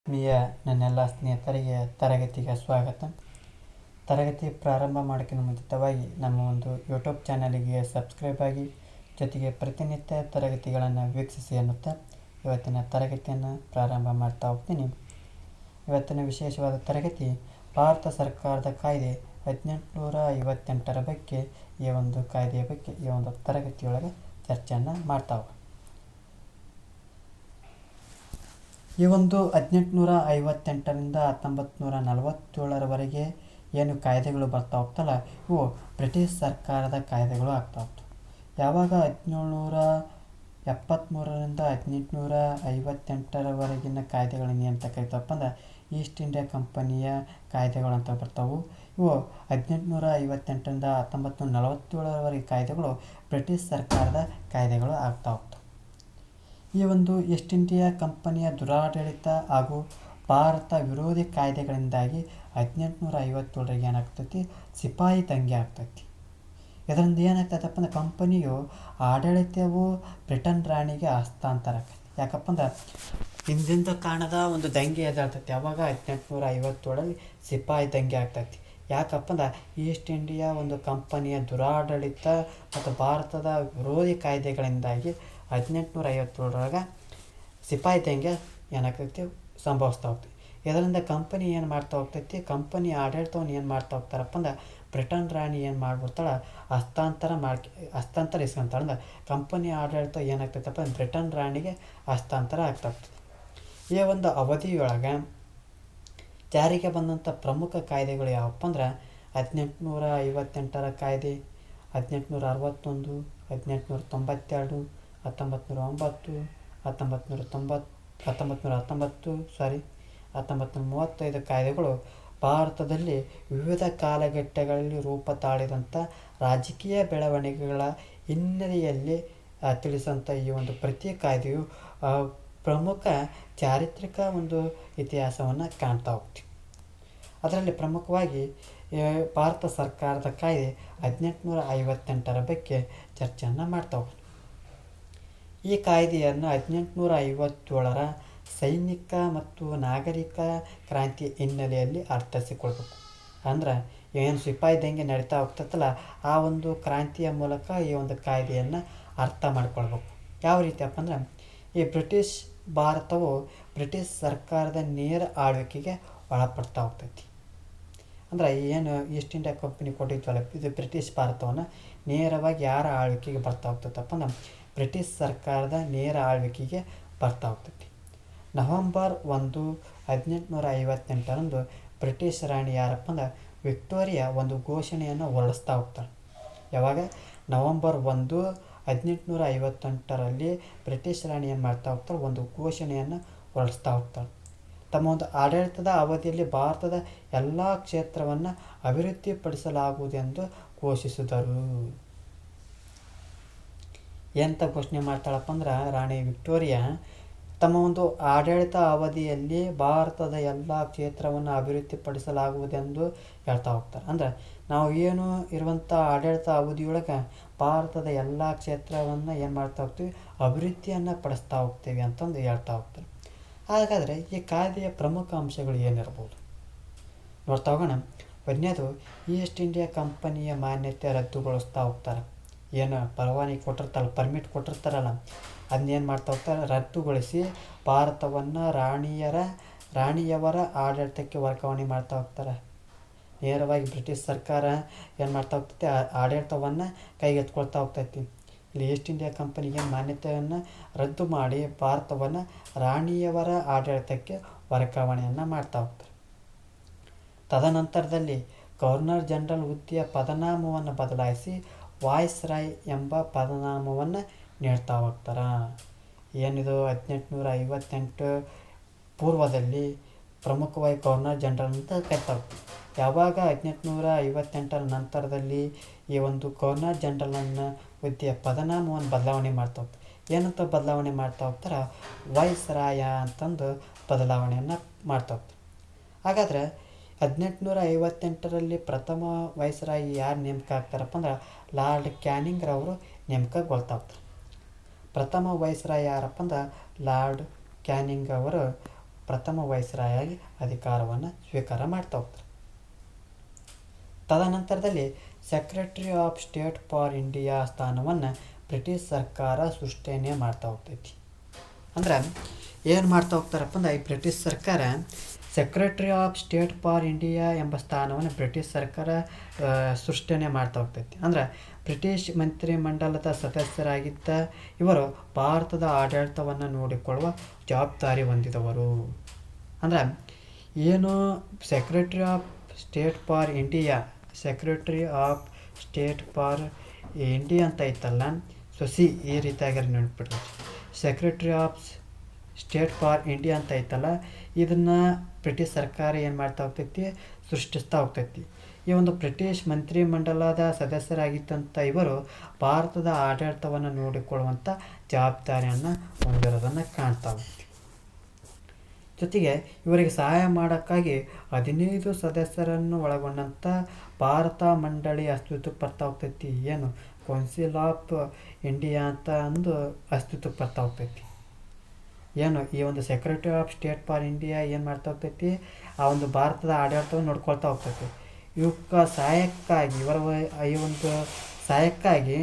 ಆತ್ಮೀಯ ನನ್ನೆಲ್ಲ ಸ್ನೇಹಿತರಿಗೆ ತರಗತಿಗೆ ಸ್ವಾಗತ. ತರಗತಿ ಪ್ರಾರಂಭ ಮಾಡೋಕ್ಕಿಂತ ಮುಂಚಿತವಾಗಿ ನಮ್ಮ ಒಂದು ಯೂಟ್ಯೂಬ್ ಚಾನಲಿಗೆ ಸಬ್ಸ್ಕ್ರೈಬ್ ಆಗಿ, ಜೊತೆಗೆ ಪ್ರತಿನಿತ್ಯ ತರಗತಿಗಳನ್ನು ವೀಕ್ಷಿಸಿ ಎನ್ನುತ್ತಾ ಇವತ್ತಿನ ತರಗತಿಯನ್ನು ಪ್ರಾರಂಭ ಮಾಡ್ತಾ ಹೋಗ್ತೀನಿ. ಇವತ್ತಿನ ವಿಶೇಷವಾದ ತರಗತಿ ಭಾರತ ಸರ್ಕಾರದ ಕಾಯ್ದೆ 1858 ಬಗ್ಗೆ, ಈ ಒಂದು ಕಾಯ್ದೆಯ ಬಗ್ಗೆ ಈ ಒಂದು ತರಗತಿಯೊಳಗೆ ಚರ್ಚೆಯನ್ನು ಮಾಡ್ತಾ ಹೋಗೋಣ. ಈ ಒಂದು 1858ರಿಂದ 1947ರವರೆಗೆ ಏನು ಕಾಯ್ದೆಗಳು ಬರ್ತಾ ಹೋಗ್ತಲ್ಲ, ಇವು ಬ್ರಿಟಿಷ್ ಸರ್ಕಾರದ ಕಾಯ್ದೆಗಳು ಆಗ್ತಾ ಹೋಗ್ತವೆ. ಯಾವಾಗ 1773ರಿಂದ 1858ರವರೆಗಿನ ಕಾಯ್ದೆಗಳನ್ನ ಏನಂತ ಕರಿತವಪ್ಪ ಅಂದ್ರೆ ಈಸ್ಟ್ ಇಂಡಿಯಾ ಕಂಪನಿಯ ಕಾಯ್ದೆಗಳು ಅಂತ ಬರ್ತಾವೆ. ಇವು 1858ರಿಂದ 1947ರವರೆಗೆ ಕಾಯ್ದೆಗಳು ಬ್ರಿಟಿಷ್ ಸರ್ಕಾರದ ಕಾಯ್ದೆಗಳು ಆಗ್ತಾ ಹೋಗ್ತವೆ. ಈ ಒಂದು ಈಸ್ಟ್ ಇಂಡಿಯಾ ಕಂಪನಿಯ ದುರಾಡಳಿತ ಹಾಗೂ ಭಾರತ ವಿರೋಧಿ ಕಾಯ್ದೆಗಳಿಂದಾಗಿ 1857ರಿಗೆ ಏನಾಗ್ತೈತಿ, ಸಿಪಾಯಿ ದಂಗೆ ಆಗ್ತೈತಿ. ಇದರಿಂದ ಏನಾಗ್ತೈತಪ್ಪ ಅಂದ್ರೆ ಕಂಪನಿಯು ಆಡಳಿತವು ಬ್ರಿಟನ್ ರಾಣಿಗೆ ಹಸ್ತಾಂತರ ಆಕೈತಿ. ಯಾಕಪ್ಪ ಅಂದ್ರೆ ಹಿಂದಿಂದ ಕಾಣದ ಒಂದು ದಂಗೆ ಎದಾಳ್ತೈತಿ. ಯಾವಾಗ 1857ರಲ್ಲಿ ಸಿಪಾಯಿ ದಂಗೆ ಆಗ್ತೈತಿ. ಯಾಕಪ್ಪ ಅಂದ್ರೆ ಈಸ್ಟ್ ಇಂಡಿಯಾ ಒಂದು ಕಂಪನಿಯ ದುರಾಡಳಿತ ಮತ್ತು ಭಾರತದ ವಿರೋಧಿ ಕಾಯ್ದೆಗಳಿಂದಾಗಿ 1857ರೊಳಗೆ ಸಿಪಾಯಿ ದಂಗೆ ಏನಾಗ್ತೈತಿ, ಸಂಭವಿಸ್ತಾ ಹೋಗ್ತೈತಿ. ಇದರಿಂದ ಕಂಪನಿ ಏನು ಮಾಡ್ತಾ ಹೋಗ್ತೈತಿ, ಕಂಪನಿ ಆಡಳಿತವನ್ನು ಏನು ಮಾಡ್ತಾ ಹೋಗ್ತಾರಪ್ಪ ಅಂದ್ರೆ ಬ್ರಿಟನ್ ರಾಣಿ ಏನು ಮಾಡ್ಬಿಡ್ತಾಳೆ, ಹಸ್ತಾಂತರ ಇಸ್ಕೊಂತಾಳೆ. ಅಂದ್ರೆ ಕಂಪನಿ ಆಡಳಿತ ಏನಾಗ್ತೈತಪ್ಪ ಅಂದ್ರೆ ಬ್ರಿಟನ್ ರಾಣಿಗೆ ಹಸ್ತಾಂತರ ಆಗ್ತಾ ಹೋಗ್ತದೆ. ಈ ಒಂದು ಅವಧಿಯೊಳಗೆ ಜಾರಿಗೆ ಬಂದಂಥ ಪ್ರಮುಖ ಕಾಯ್ದೆಗಳು ಯಾವಪ್ಪ ಅಂದ್ರೆ 1858ರ ಕಾಯ್ದೆ, 1861, 1892, 1909, 1935 ಕಾಯ್ದೆಗಳು ಭಾರತದಲ್ಲಿ ವಿವಿಧ ಕಾಲಘಟ್ಟಗಳಲ್ಲಿ ರೂಪ ತಾಳಿದಂಥ ರಾಜಕೀಯ ಬೆಳವಣಿಗೆಗಳ ಹಿನ್ನೆಲೆಯಲ್ಲಿ ತಿಳಿಸಂಥ ಈ ಒಂದು ಪ್ರತಿ ಕಾಯ್ದೆಯು ಪ್ರಮುಖ ಚಾರಿತ್ರಿಕ ಒಂದು ಇತಿಹಾಸವನ್ನು ಕಾಣ್ತಾ ಹೋಗ್ತೀವಿ. ಅದರಲ್ಲಿ ಪ್ರಮುಖವಾಗಿ ಭಾರತ ಸರ್ಕಾರದ ಕಾಯ್ದೆ 1858ರ ಬಗ್ಗೆ ಚರ್ಚೆಯನ್ನು ಮಾಡ್ತಾ ಹೋಗ್ತೀವಿ. ಈ ಕಾಯ್ದೆಯನ್ನು 1857ರ ಸೈನಿಕ ಮತ್ತು ನಾಗರಿಕ ಕ್ರಾಂತಿ ಹಿನ್ನೆಲೆಯಲ್ಲಿ ಅರ್ಥೈಸಿಕೊಳ್ಬೇಕು. ಅಂದ್ರೆ ಏನು ಸಿಪಾಯಿ ದಂಗೆ ನಡೀತಾ ಹೋಗ್ತೈತಲ್ಲ, ಆ ಒಂದು ಕ್ರಾಂತಿಯ ಮೂಲಕ ಈ ಒಂದು ಕಾಯ್ದೆಯನ್ನು ಅರ್ಥ ಮಾಡ್ಕೊಳ್ಬೇಕು. ಯಾವ ರೀತಿಯಪ್ಪ ಅಂದ್ರೆ ಈ ಬ್ರಿಟಿಷ್ ಭಾರತವು ಬ್ರಿಟಿಷ್ ಸರ್ಕಾರದ ನೇರ ಆಳ್ವಿಕೆಗೆ ಒಳಪಡ್ತಾ ಹೋಗ್ತೈತಿ. ಅಂದ್ರೆ ಏನು ಈಸ್ಟ್ ಇಂಡಿಯಾ ಕಂಪನಿ ಕೊಟ್ಟಿದ್ವಲ್ಲ, ಇದು ಬ್ರಿಟಿಷ್ ಭಾರತವನ್ನು ನೇರವಾಗಿ ಯಾರ ಆಳ್ವಿಕೆಗೆ ಬರ್ತಾ ಹೋಗ್ತೈತಪ್ಪ ಅಂದ್ರೆ ಬ್ರಿಟಿಷ್ ಸರ್ಕಾರದ ನೇರ ಆಳ್ವಿಕೆಗೆ ಬರ್ತಾ ಹೋಗ್ತೈತಿ. ನವೆಂಬರ್ 1, 1858ರಂದು ಬ್ರಿಟಿಷ್ ರಾಣಿ ಯಾರಪ್ಪ ಅಂದ್ರೆ ವಿಕ್ಟೋರಿಯಾ ಒಂದು ಘೋಷಣೆಯನ್ನು ಹೊರಡಿಸ್ತಾ ಹೋಗ್ತಾಳೆ. ಯಾವಾಗ ನವೆಂಬರ್ 1, 1858ರಲ್ಲಿ ಬ್ರಿಟಿಷ್ ರಾಣಿ ಏನು ಮಾಡ್ತಾ ಹೋಗ್ತಾಳೆ, ಒಂದು ಘೋಷಣೆಯನ್ನು ಹೊರಡಿಸ್ತಾ ಹೋಗ್ತಾಳೆ. ತಮ್ಮ ಒಂದು ಆಡಳಿತದ ಅವಧಿಯಲ್ಲಿ ಭಾರತದ ಎಲ್ಲ ಕ್ಷೇತ್ರವನ್ನು ಅಭಿವೃದ್ಧಿಪಡಿಸಲಾಗುವುದೆಂದು ಘೋಷಿಸಿದರು. ಎಂತ ಘೋಷಣೆ ಮಾಡ್ತಾಳಪ್ಪ ಅಂದ್ರೆ ರಾಣಿ ವಿಕ್ಟೋರಿಯಾ ತಮ್ಮ ಒಂದು ಆಡಳಿತ ಅವಧಿಯಲ್ಲಿ ಭಾರತದ ಎಲ್ಲ ಕ್ಷೇತ್ರವನ್ನು ಅಭಿವೃದ್ಧಿಪಡಿಸಲಾಗುವುದೆಂದು ಹೇಳ್ತಾ ಹೋಗ್ತಾರೆ. ಅಂದ್ರೆ ನಾವು ಏನು ಇರುವಂಥ ಆಡಳಿತ ಅವಧಿಯೊಳಗೆ ಭಾರತದ ಎಲ್ಲ ಕ್ಷೇತ್ರವನ್ನು ಏನು ಮಾಡ್ತಾ ಹೋಗ್ತೀವಿ, ಅಭಿವೃದ್ಧಿಯನ್ನು ಪಡಿಸ್ತಾ ಹೋಗ್ತೀವಿ ಅಂತಂದು ಹೇಳ್ತಾ ಹೋಗ್ತಾರೆ. ಹಾಗಾದರೆ ಈ ಕಾಯ್ದೆಯ ಪ್ರಮುಖ ಅಂಶಗಳು ಏನಿರ್ಬೋದು ನೋಡ್ತಾ ಹೋಗೋಣ. ಒಂದನೇದು, ಈಸ್ಟ್ ಇಂಡಿಯಾ ಕಂಪನಿಯ ಮಾನ್ಯತೆ ರದ್ದುಗೊಳಿಸ್ತಾ ಹೋಗ್ತಾರೆ. ಏನು ಪರವಾನಗಿ ಕೊಟ್ಟಿರ್ತಾರಲ್ಲ, ಪರ್ಮಿಟ್ ಕೊಟ್ಟಿರ್ತಾರಲ್ಲ, ಅದನ್ನೇನು ಮಾಡ್ತಾ ಹೋಗ್ತಾರೆ, ರದ್ದುಗೊಳಿಸಿ ಭಾರತವನ್ನು ರಾಣಿಯವರ ಆಡಳಿತಕ್ಕೆ ವರ್ಗಾವಣೆ ಮಾಡ್ತಾ ಹೋಗ್ತಾರೆ. ನೇರವಾಗಿ ಬ್ರಿಟಿಷ್ ಸರ್ಕಾರ ಏನು ಮಾಡ್ತಾ ಹೋಗ್ತೈತಿ, ಆಡಳಿತವನ್ನು ಕೈಗೆತ್ಕೊಳ್ತಾ ಹೋಗ್ತೈತಿ. ಇಲ್ಲಿ ಈಸ್ಟ್ ಇಂಡಿಯಾ ಕಂಪನಿಗೆ ಮಾನ್ಯತೆಯನ್ನು ರದ್ದು ಮಾಡಿ ಭಾರತವನ್ನು ರಾಣಿಯವರ ಆಡಳಿತಕ್ಕೆ ವರ್ಗಾವಣೆಯನ್ನು ಮಾಡ್ತಾ ಹೋಗ್ತಾರೆ. ತದನಂತರದಲ್ಲಿ ಗವರ್ನರ್ ಜನರಲ್ ಹುದ್ದೆಯ ಪದನಾಮವನ್ನು ಬದಲಾಯಿಸಿ ವಾಯ್ಸ್ ರಾಯ್ ಎಂಬ ಪದನಾಮವನ್ನು ನೀಡ್ತಾ ಹೋಗ್ತಾರೆ. ಏನಿದು 1858 ಪೂರ್ವದಲ್ಲಿ ಪ್ರಮುಖವಾಗಿ ಗವರ್ನರ್ ಜನರಲ್ ಅಂತ ಕರಿತಾ ಹೋಗ್ತಾರೆ. ಯಾವಾಗ 1858ರ ನಂತರದಲ್ಲಿ ಈ ಒಂದು ಗವರ್ನರ್ ಜನರಲನ್ನು ಹುದ್ದೆಯ ಪದನಾಮವನ್ನು ಬದಲಾವಣೆ ಮಾಡ್ತಾ ಹೋಗ್ತಾರೆ. ಏನಂತ ಬದಲಾವಣೆ ಮಾಡ್ತಾ ಹೋಗ್ತಾರೆ, ವಾಯ್ಸ್ ರಾಯ ಅಂತಂದು ಬದಲಾವಣೆಯನ್ನು ಮಾಡ್ತಾ ಹೋಗ್ತಾರೆ. ಹಾಗಾದರೆ 1858ರಲ್ಲಿ ಪ್ರಥಮ ವಾಯ್ಸ್ ರಾಯ್ ಯಾರು ನೇಮಕ ಆಗ್ತಾರಪ್ಪ ಅಂದ್ರೆ ಲಾರ್ಡ್ ಕ್ಯಾನಿಂಗ್ ರವರು ನೇಮಕಗೊಳ್ತಾ ಹೋಗ್ತಾರೆ. ಪ್ರಥಮ ವಾಯ್ಸ್ ರಾಯ್ ಯಾರಪ್ಪ ಅಂದ್ರೆ ಲಾರ್ಡ್ ಕ್ಯಾನಿಂಗ್ ಅವರು ಪ್ರಥಮ ವೈಸ್ರಾಯಾಗಿ ಅಧಿಕಾರವನ್ನು ಸ್ವೀಕಾರ ಮಾಡ್ತಾ ಹೋಗ್ತಾರೆ. ತದನಂತರದಲ್ಲಿ secretary of state for India ಸ್ಥಾನವನ್ನು ಬ್ರಿಟಿಷ್ ಸರ್ಕಾರ ಸೃಷ್ಟಿಯೇ ಮಾಡ್ತಾ ಹೋಗ್ತೈತಿ. ಅಂದ್ರೆ ಏನು ಮಾಡ್ತಾ ಹೋಗ್ತಾರಪ್ಪ ಅಂದ್ರೆ ಈ ಬ್ರಿಟಿಷ್ ಸರ್ಕಾರ secretary of state for India ಎಂಬ ಸ್ಥಾನವನ್ನು ಬ್ರಿಟಿಷ್ ಸರ್ಕಾರ ಸೃಷ್ಟಿಯೇ ಮಾಡ್ತಾ ಹೋಗ್ತೈತಿ. ಅಂದ್ರೆ ಬ್ರಿಟಿಷ್ ಮಂತ್ರಿಮಂಡಲದ ಸದಸ್ಯರಾಗಿದ್ದ ಇವರು ಭಾರತದ ಆಡಳಿತವನ್ನು ನೋಡಿಕೊಳ್ಳುವ ಜವಾಬ್ದಾರಿ ಹೊಂದಿದವರು. ಅಂದ್ರೆ ಏನು secretary of state for India ಅಂತ ಐತಲ್ಲ, ಈ ರೀತಿಯಾಗಿ ನೆನಪಿಡ್ರಿ. Secretary of state for India ಅಂತ ಐತಲ್ಲ, ಇದನ್ನು ಬ್ರಿಟಿಷ್ ಸರ್ಕಾರ ಏನು ಮಾಡ್ತಾ ಹೋಗ್ತೈತಿ, ಸೃಷ್ಟಿಸ್ತಾ ಹೋಗ್ತೈತಿ. ಈ ಒಂದು ಬ್ರಿಟಿಷ್ ಮಂತ್ರಿಮಂಡಲದ ಸದಸ್ಯರಾಗಿದ್ದಂಥ ಇವರು ಭಾರತದ ಆಡಳಿತವನ್ನು ನೋಡಿಕೊಳ್ಳುವಂಥ ಜವಾಬ್ದಾರಿಯನ್ನು ಹೊಂದಿರೋದನ್ನು ಕಾಣ್ತಾ ಹೋಗ್ತೀವಿ. ಜೊತೆಗೆ ಇವರಿಗೆ ಸಹಾಯ ಮಾಡೋಕ್ಕಾಗಿ 15 ಸದಸ್ಯರನ್ನು ಒಳಗೊಂಡಂಥ ಭಾರತ ಮಂಡಳಿ ಅಸ್ತಿತ್ವಕ್ಕೆ ಬರ್ತಾ ಹೋಗ್ತೈತಿ. ಏನು ಕೌನ್ಸಿಲ್ ಆಫ್ ಇಂಡಿಯಾ ಅಂತ ಒಂದು ಅಸ್ತಿತ್ವಕ್ಕೆ ಬರ್ತಾ ಹೋಗ್ತೈತಿ. ಏನು ಈ ಒಂದು secretary of state for India ಏನು ಮಾಡ್ತಾ ಹೋಗ್ತೈತಿ, ಆ ಒಂದು ಭಾರತದ ಆಡಳಿತವನ್ನು ನೋಡ್ಕೊಳ್ತಾ ಹೋಗ್ತೈತಿ. ಇವಕ್ಕೆ ಸಹಾಯಕ್ಕಾಗಿ ಈ ಒಂದು ಸಹಾಯಕ್ಕಾಗಿ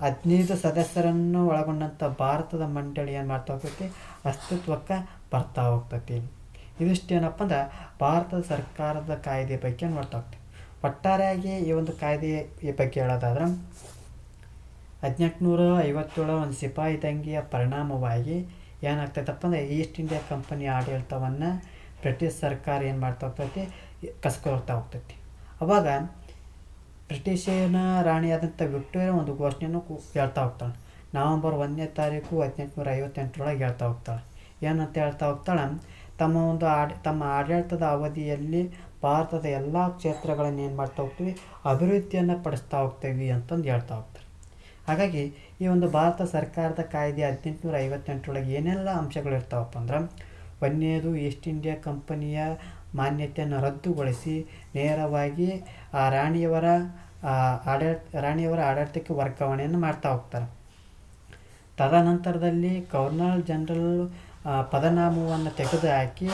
15 ಸದಸ್ಯರನ್ನು ಒಳಗೊಂಡಂಥ ಭಾರತದ ಮಂಡಳಿ ಏನು ಮಾಡ್ತಾ ಹೋಗ್ತೈತಿ, ಅಸ್ತಿತ್ವಕ್ಕೆ ಬರ್ತಾ ಹೋಗ್ತೈತಿ. ಇದಿಷ್ಟೇನಪ್ಪ ಅಂದ್ರೆ ಭಾರತದ ಸರ್ಕಾರದ ಕಾಯ್ದೆ ಬಗ್ಗೆ ನೋಡ್ತಾ ಹೋಗ್ತೀವಿ. ಒಟ್ಟಾರೆಯಾಗಿ ಈ ಒಂದು ಕಾಯ್ದೆಯ ಬಗ್ಗೆ ಹೇಳೋದಾದ್ರೆ 1857 ಒಂದು ಸಿಪಾಯಿ ದಂಗೆಯ ಪರಿಣಾಮವಾಗಿ ಏನಾಗ್ತೈತಪ್ಪ ಅಂದರೆ ಈಸ್ಟ್ ಇಂಡಿಯಾ ಕಂಪನಿ ಆಡಳಿತವನ್ನು ಬ್ರಿಟಿಷ್ ಸರ್ಕಾರ ಏನು ಮಾಡ್ತಾ ಹೋಗ್ತೈತಿ, ಕಸ್ಕೊಳ್ತಾ ಹೋಗ್ತೈತಿ. ಅವಾಗ ಬ್ರಿಟಿಷಿನ ರಾಣಿಯಾದಂಥ ವಿಕ್ಟೋರಿಯಾ ಒಂದು ಘೋಷಣೆಯನ್ನು ಹೇಳ್ತಾ ಹೋಗ್ತಾಳೆ. ನವೆಂಬರ್ 1ನೇ ತಾರೀಕು 1858 ಹೇಳ್ತಾ ಹೋಗ್ತಾಳೆ. ಏನಂತ ಹೇಳ್ತಾ ಹೋಗ್ತಾಳೆ, ತಮ್ಮ ಆಡಳಿತದ ಅವಧಿಯಲ್ಲಿ ಭಾರತದ ಎಲ್ಲ ಕ್ಷೇತ್ರಗಳನ್ನು ಏನು ಮಾಡ್ತಾ ಹೋಗ್ತೀವಿ, ಅಭಿವೃದ್ಧಿಯನ್ನು ಪಡಿಸ್ತಾ ಹೋಗ್ತೀವಿ ಅಂತಂದು ಹೇಳ್ತಾ ಹೋಗ್ತಾರೆ. ಹಾಗಾಗಿ ಈ ಒಂದು ಭಾರತ ಸರ್ಕಾರದ ಕಾಯ್ದೆ 1858 ಏನೆಲ್ಲ ಅಂಶಗಳು ಇರ್ತಾವಪ್ಪ ಅಂದ್ರೆ, ಒಂದನೇದು ಈಸ್ಟ್ ಇಂಡಿಯಾ ಕಂಪನಿಯ ಮಾನ್ಯತೆಯನ್ನು ರದ್ದುಗೊಳಿಸಿ ನೇರವಾಗಿ ಆ ರಾಣಿಯವರ ಆಡಳಿತಕ್ಕೆ ವರ್ಗಾವಣೆಯನ್ನು ಮಾಡ್ತಾ ಹೋಗ್ತಾರೆ. ತದನಂತರದಲ್ಲಿ ಗವರ್ನರ್ ಜನರಲ್ ಪದನಾಮವನ್ನು ತೆಗೆದುಹಾಕಿ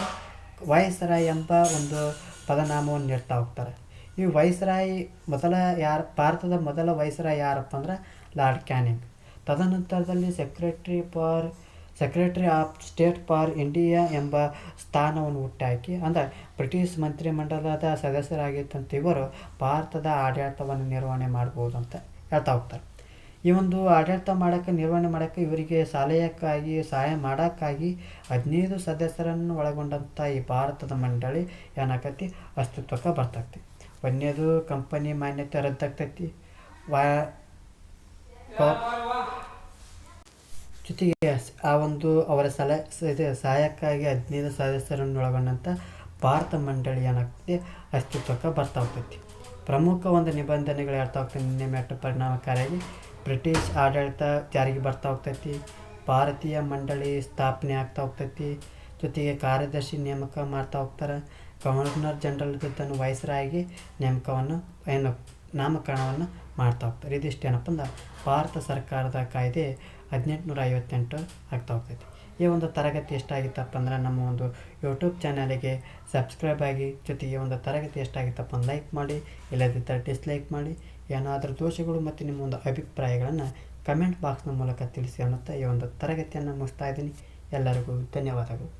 ವೈಸ್ರಾಯ್ ಎಂಬ ಒಂದು ಪದನಾಮವನ್ನು ನೀಡ್ತಾ ಹೋಗ್ತಾರೆ. ಈ ವೈಸ್ರಾಯ್ ಭಾರತದ ಮೊದಲ ವೈಸ್ರಾಯ್ ಯಾರಪ್ಪ ಅಂದ್ರೆ ಲಾರ್ಡ್ ಕ್ಯಾನಿಂಗ್. ತದನಂತರದಲ್ಲಿ secretary of state for India ಎಂಬ ಸ್ಥಾನವನ್ನು ಹುಟ್ಟಾಕಿ, ಅಂದರೆ ಬ್ರಿಟಿಷ್ ಮಂತ್ರಿಮಂಡಲದ ಸದಸ್ಯರಾಗಿದ್ದಂಥ ಇವರು ಭಾರತದ ಆಡಳಿತವನ್ನು ನಿರ್ವಹಣೆ ಮಾಡ್ಬೋದು ಅಂತ ಹೇಳ್ತಾ ಹೋಗ್ತಾರೆ. ಈ ಒಂದು ಆಡಳಿತ ನಿರ್ವಹಣೆ ಮಾಡೋಕ್ಕೆ ಇವರಿಗೆ ಸಹಾಯ ಮಾಡೋಕ್ಕಾಗಿ 15 ಸದಸ್ಯರನ್ನು ಒಳಗೊಂಡಂಥ ಈ ಭಾರತದ ಮಂಡಳಿ ಏನಾಗೈತಿ, ಅಸ್ತಿತ್ವಕ್ಕೆ ಬರ್ತೈತಿ. ಒಂದನೇದು ಕಂಪನಿ ಮಾನ್ಯತೆ ರದ್ದಾಗ್ತೈತಿ. ಜೊತೆಗೆ ಆ ಒಂದು ಅವರ ಸಹಾಯಕ್ಕಾಗಿ 15 ಸದಸ್ಯರನ್ನು ಒಳಗೊಂಡಂಥ ಭಾರತ ಮಂಡಳಿ ಏನಾಗ್ತೈತಿ, ಅಸ್ತಿತ್ವಕ್ಕೆ ಬರ್ತಾ ಹೋಗ್ತೈತಿ. ಪ್ರಮುಖ ಒಂದು ನಿಬಂಧನೆಗಳು ಹೇಳ್ತಾ ಹೋಗ್ತೈತಿ. ನಿನ್ನೆ ಪರಿಣಾಮಕಾರಿಯಾಗಿ ಬ್ರಿಟಿಷ್ ಆಡಳಿತ ಜಾರಿಗೆ ಬರ್ತಾ ಹೋಗ್ತೈತಿ. ಭಾರತೀಯ ಮಂಡಳಿ ಸ್ಥಾಪನೆ ಆಗ್ತಾ ಹೋಗ್ತೈತಿ. ಜೊತೆಗೆ ಕಾರ್ಯದರ್ಶಿ ನೇಮಕ ಮಾಡ್ತಾ ಹೋಗ್ತಾರೆ. ಗವರ್ನರ್ ಜನರಲ್ ಜೊತೆ ವೈಸ್ರಾಯ್ಗೆ ನಾಮಕರಣವನ್ನು ಮಾಡ್ತಾ ಹೋಗ್ತಾರೆ. ಇದಿಷ್ಟೇನಪ್ಪ ಅಂದ್ರೆ ಭಾರತ ಸರ್ಕಾರದ ಕಾಯ್ದೆ 1858 ಆಗ್ತಾ ಹೋಗ್ತೈತಿ. ಈ ಒಂದು ತರಗತಿ ಎಷ್ಟಾಗಿತ್ತಪ್ಪ ಅಂದ್ರೆ ನಮ್ಮ ಒಂದು ಯೂಟ್ಯೂಬ್ ಚಾನಲಿಗೆ ಸಬ್ಸ್ಕ್ರೈಬ್ ಆಗಿ, ಜೊತೆಗೆ ಒಂದು ತರಗತಿ ಎಷ್ಟಾಗಿತ್ತಪ್ಪ ಅಂದ್ರೆ ಲೈಕ್ ಮಾಡಿ, ಇಲ್ಲದಿದ್ದರೆ ಡಿಸ್ಲೈಕ್ ಮಾಡಿ. ಏನಾದರೂ ದೋಷಗಳು ಮತ್ತು ನಿಮ್ಮ ಒಂದು ಅಭಿಪ್ರಾಯಗಳನ್ನು ಕಮೆಂಟ್ ಬಾಕ್ಸ್ನ ಮೂಲಕ ತಿಳಿಸಿ ಅನ್ನುತ್ತಾ ಈ ಒಂದು ತರಗತಿಯನ್ನು ಮುಗಿಸ್ತಾ ಇದ್ದೀನಿ. ಎಲ್ಲರಿಗೂ ಧನ್ಯವಾದಗಳು.